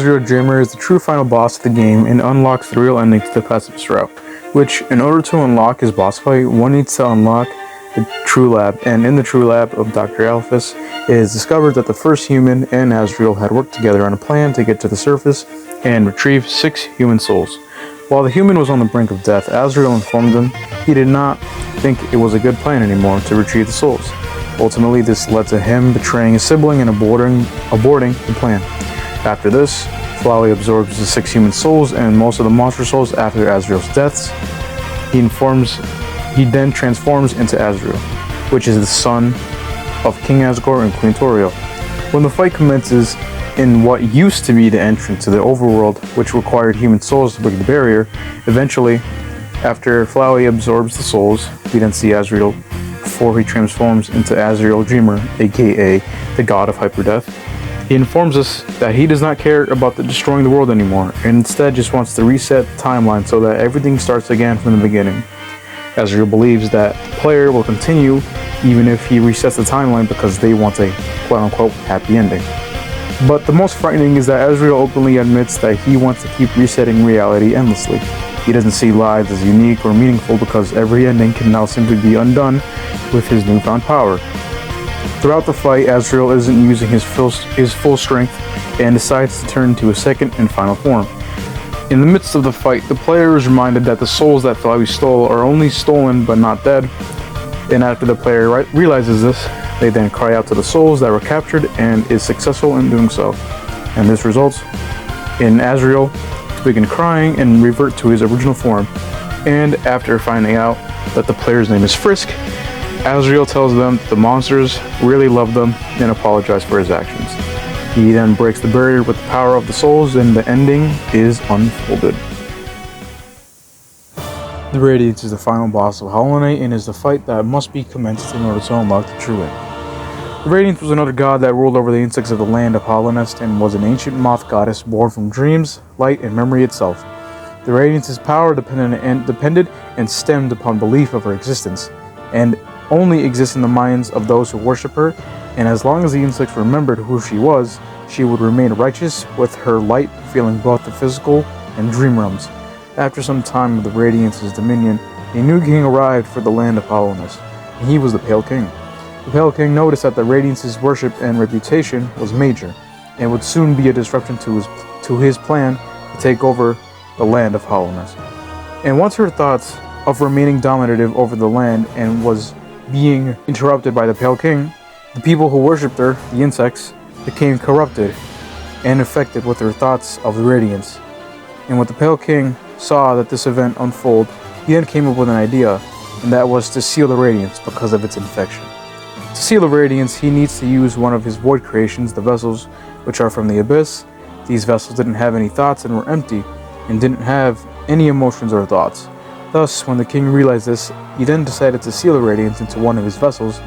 Azrael Dreamer is the true final boss of the game and unlocks the real ending to the pacifist route, which, in order to unlock his boss fight, one needs to unlock the True Lab, and in the True Lab of Dr. Alphys, it is discovered that the first human and Azrael had worked together on a plan to get to the surface and retrieve 6 human souls. While the human was on the brink of death, Azrael informed him he did not think it was a good plan anymore to retrieve the souls. Ultimately, this led to him betraying his sibling and aborting the plan. After this, Flowey absorbs the 6 human souls and most of the monster souls after Azrael's deaths. He then transforms into Azrael, which is the son of King Asgore and Queen Toriel. When the fight commences in what used to be the entrance to the overworld, which required human souls to break the barrier, eventually, after Flowey absorbs the souls, we then see Azrael before he transforms into Azrael Dreamer, aka the god of hyperdeath. He informs us that he does not care about destroying the world anymore, and instead just wants to reset the timeline so that everything starts again from the beginning. Azrael believes that the player will continue even if he resets the timeline because they want a quote-unquote happy ending. But the most frightening is that Azrael openly admits that he wants to keep resetting reality endlessly. He doesn't see lives as unique or meaningful because every ending can now simply be undone with his newfound power. Throughout the fight, Azrael isn't using his full strength and decides to turn to his second and final form. In the midst of the fight, the player is reminded that the souls that Flowey stole are only stolen but not dead, and after the player realizes this, they then cry out to the souls that were captured and is successful in doing so. And this results in Azrael to begin crying and revert to his original form. And after finding out that the player's name is Frisk, Azrael tells them that the monsters really love them and apologize for his actions. He then breaks the barrier with the power of the souls, and the ending is unfolded. The Radiance is the final boss of Hollow Knight and is the fight that must be commenced in order to unlock the true end. The Radiance was another god that ruled over the insects of the land of Hollownest and was an ancient moth goddess born from dreams, light, and memory itself. The Radiance's power depended and stemmed upon belief of her existence, and only exists in the minds of those who worship her, and as long as the insects remembered who she was, she would remain righteous with her light filling both the physical and dream realms. After some time of the Radiance's dominion, a new king arrived for the land of Hollowness, and he was the Pale King. The Pale King noticed that the Radiance's worship and reputation was major, and would soon be a disruption to his plan to take over the land of Hollowness. And once her thoughts of remaining dominative over the land and was being interrupted by the Pale King, the people who worshipped her, the insects, became corrupted and infected with their thoughts of the Radiance. And when the Pale King saw that this event unfold, he then came up with an idea, and that was to seal the Radiance because of its infection. To seal the Radiance, he needs to use one of his void creations, the vessels, which are from the Abyss. These vessels didn't have any thoughts and were empty, and didn't have any emotions or thoughts. Thus, when the king realized this, he then decided to seal the Radiance into one of his vessels,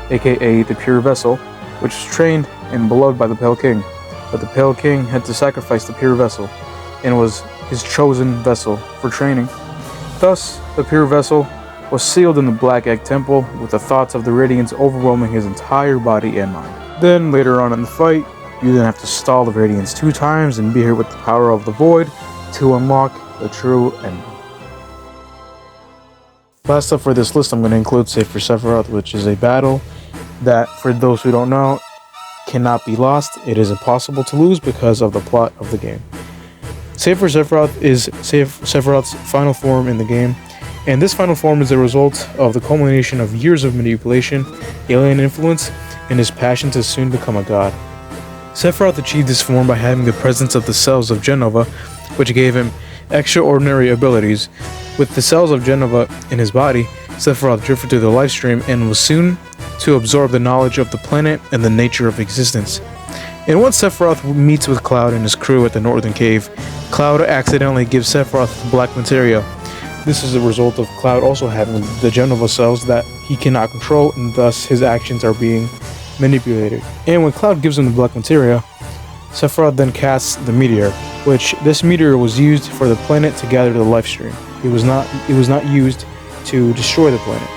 aka the Pure Vessel, which was trained and beloved by the Pale King. But the Pale King had to sacrifice the Pure Vessel, and was his chosen vessel for training. Thus, the Pure Vessel was sealed in the Black Egg Temple, with the thoughts of the Radiance overwhelming his entire body and mind. Then, later on in the fight, you then have to stall the Radiance 2 times and be here with the power of the Void to unlock the true ending. Last up for this list, I'm going to include Save for Sephiroth, which is a battle that, for those who don't know, cannot be lost. It is impossible to lose because of the plot of the game. Save for Sephiroth is Sephiroth's final form in the game, and this final form is a result of the culmination of years of manipulation, alien influence, and his passion to soon become a god. Sephiroth achieved this form by having the presence of the cells of Jenova, which gave him extraordinary abilities. With the cells of Jenova in his body, Sephiroth drifted through the lifestream and was soon to absorb the knowledge of the planet and the nature of existence. And once Sephiroth meets with Cloud and his crew at the Northern Cave, Cloud accidentally gives Sephiroth the black materia. This is a result of Cloud also having the Jenova cells that he cannot control, and thus his actions are being manipulated. And when Cloud gives him the black materia, Sephiroth then casts the meteor, which this meteor was used for the planet to gather the lifestream. It was not used to destroy the planet.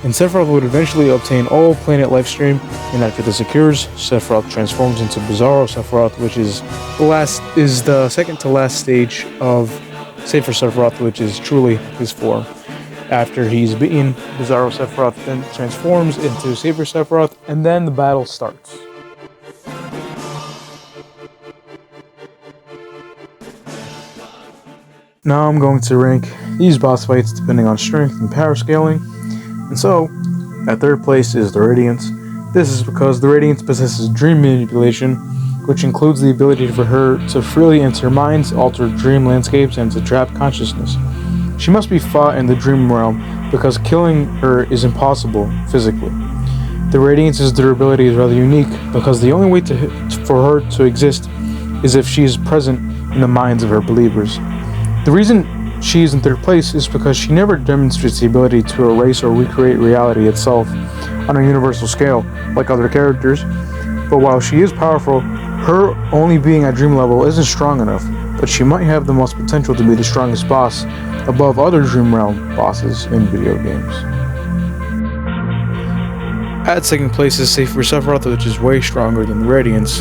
and Sephiroth would eventually obtain all planet lifestream, and after this occurs, Sephiroth transforms into Bizarro Sephiroth, which is the second to last stage of Safer Sephiroth, which is truly his form. After he's beaten, Bizarro Sephiroth then transforms into Saber Sephiroth, and then the battle starts. Now I'm going to rank these boss fights depending on strength and power scaling. And so, at third place is the Radiance. This is because the Radiance possesses dream manipulation, which includes the ability for her to freely enter minds, alter dream landscapes, and to trap consciousness. She must be fought in the dream realm because killing her is impossible physically. The Radiance's durability is rather unique because the only way for her to exist is if she is present in the minds of her believers. The reason she is in third place is because she never demonstrates the ability to erase or recreate reality itself on a universal scale like other characters, but while she is powerful, her only being at dream level isn't strong enough, but she might have the most potential to be the strongest boss above other Dream Realm bosses in video games. At second place is Safer Sephiroth, which is way stronger than the Radiance.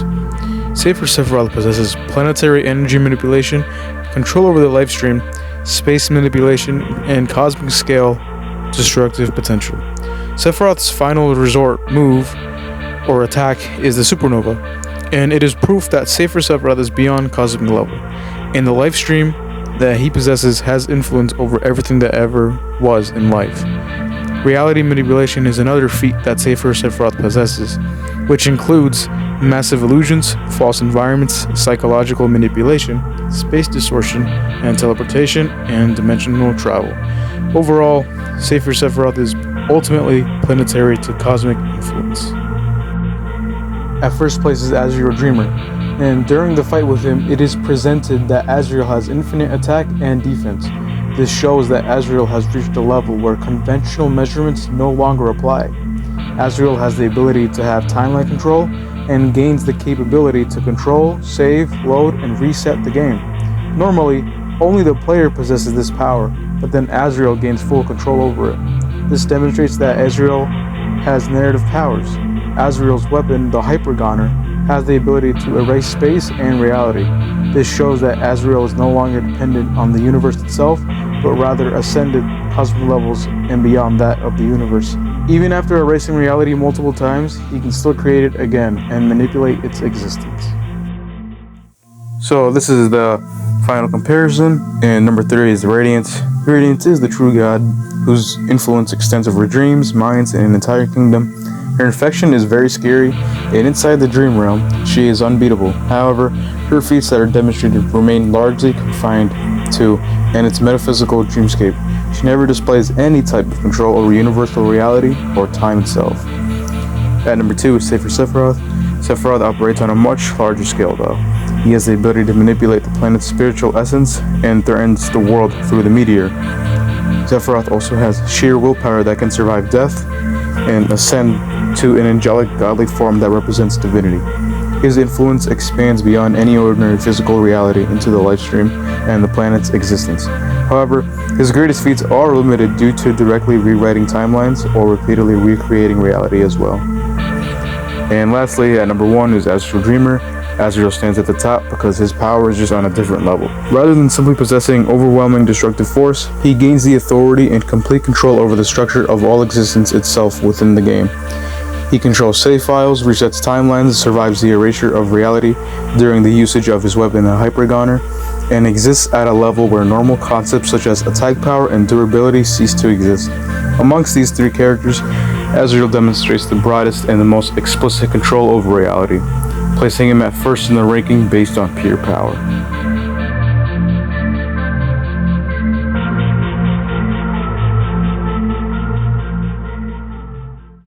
Safer Sephiroth possesses planetary energy manipulation, control over the lifestream, space manipulation, and cosmic scale destructive potential. Sephiroth's final resort move or attack is the Supernova, and it is proof that Safer Sephiroth is beyond cosmic level, and the lifestream that he possesses has influence over everything that ever was in life. Reality manipulation is another feat that Safer Sephiroth possesses, which includes massive illusions, false environments, psychological manipulation, space distortion, and teleportation, and dimensional travel. Overall, Safer Sephiroth is ultimately planetary to cosmic influence. At first place is Azrael Dreamer, and during the fight with him, it is presented that Azrael has infinite attack and defense. This shows that Azrael has reached a level where conventional measurements no longer apply. Azrael has the ability to have timeline control and gains the capability to control, save, load, and reset the game. Normally, only the player possesses this power, but then Azrael gains full control over it. This demonstrates that Azrael has narrative powers. Azrael's weapon, the Hypergoner, has the ability to erase space and reality. This shows that Azrael is no longer dependent on the universe itself, but rather ascended cosmic levels and beyond that of the universe. Even after erasing reality multiple times, he can still create it again and manipulate its existence. So this is the final comparison, and number 3 is the Radiance. The Radiance is the true god, whose influence extends over dreams, minds, and an entire kingdom. Her infection is very scary, and inside the dream realm, she is unbeatable. However, her feats that are demonstrated remain largely confined to its metaphysical dreamscape. She never displays any type of control over universal reality or time itself. At number 2 is Safer Sephiroth. Sephiroth operates on a much larger scale though. He has the ability to manipulate the planet's spiritual essence and threatens the world through the meteor. Sephiroth also has sheer willpower that can survive death and ascend to an angelic godly form that represents divinity. His influence expands beyond any ordinary physical reality into the lifestream and the planet's existence. However, his greatest feats are limited due to directly rewriting timelines or repeatedly recreating reality as well. And lastly, at number 1 is Azrael Dreamer. Azrael stands at the top because his power is just on a different level. Rather than simply possessing overwhelming destructive force, he gains the authority and complete control over the structure of all existence itself within the game. He controls save files, resets timelines, survives the erasure of reality during the usage of his weapon, the Hypergoner, and exists at a level where normal concepts such as attack power and durability cease to exist. Amongst these 3 characters, Azrael demonstrates the broadest and the most explicit control over reality, placing him at first in the ranking based on pure power.